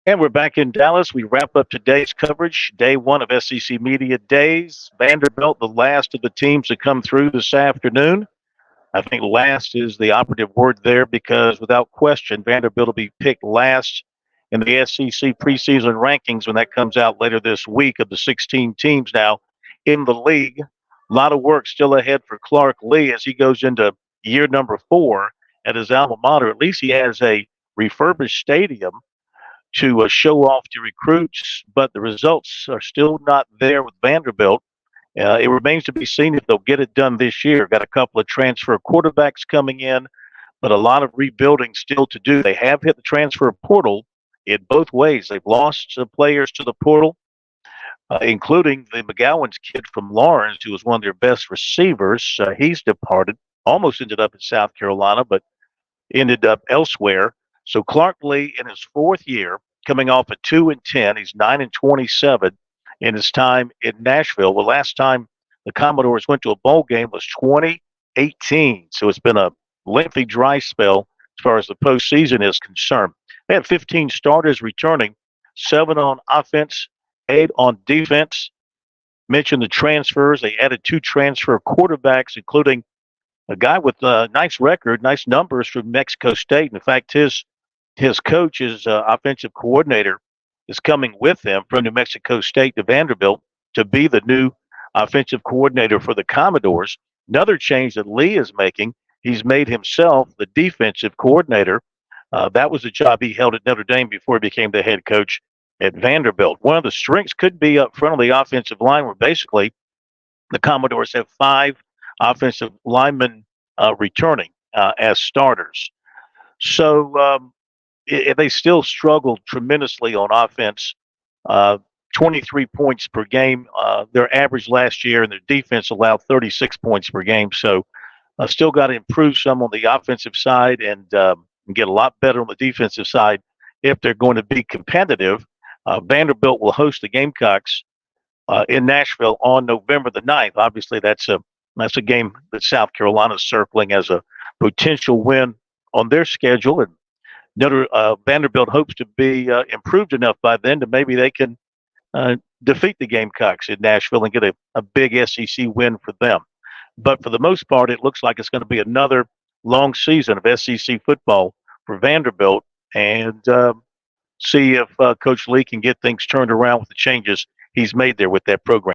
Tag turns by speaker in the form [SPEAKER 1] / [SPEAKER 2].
[SPEAKER 1] And we're back in Dallas. We wrap up today's coverage, day one of SEC Media Days. Vanderbilt, the last of the teams to come through this afternoon. I think last is the operative word there because without question, Vanderbilt will be picked last in the SEC preseason rankings when that comes out later this week of the 16 teams now in the league. A lot of work still ahead for Clark Lee as he goes into year number 4 at his alma mater. At least he has a refurbished stadium to show off to recruits, but the results are still not there with Vanderbilt. It remains to be seen if they'll get it done this year. Got a couple of transfer quarterbacks coming in, but a lot of rebuilding still to do. They have hit the transfer portal in both ways. They've lost players to the portal, including the McGowan's kid from Lawrence, who was one of their best receivers. He's departed, almost ended up in South Carolina, but ended up elsewhere. So Clark Lee in his fourth year, coming off a 2-10, he's 9-27 in his time in Nashville. The last time the Commodores went to a bowl game was 2018. So it's been a lengthy dry spell as far as the postseason is concerned. They had 15 starters returning, 7 on offense, 8 on defense. Mentioned the transfers. They added 2 transfer quarterbacks, including a guy with a nice record, nice numbers from Mexico State. In fact, his coach, his offensive coordinator, is coming with him from New Mexico State to Vanderbilt to be the new offensive coordinator for the Commodores. Another change that Lee is making, he's made himself the defensive coordinator. That was a job he held at Notre Dame before he became the head coach at Vanderbilt. One of the strengths could be up front of the offensive line, where basically the Commodores have 5 offensive linemen returning as starters. So they still struggled tremendously on offense. 23 points per game. Their average last year, and their defense allowed 36 points per game. So still got to improve some on the offensive side and get a lot better on the defensive side if they're going to be competitive. Vanderbilt will host the Gamecocks in Nashville on November the 9th. Obviously, that's a game that South Carolina's circling as a potential win on their schedule. And Vanderbilt hopes to be improved enough by then to maybe they can defeat the Gamecocks in Nashville and get a big SEC win for them. But for the most part, it looks like it's going to be another long season of SEC football for Vanderbilt, and see if Coach Lee can get things turned around with the changes he's made there with that program.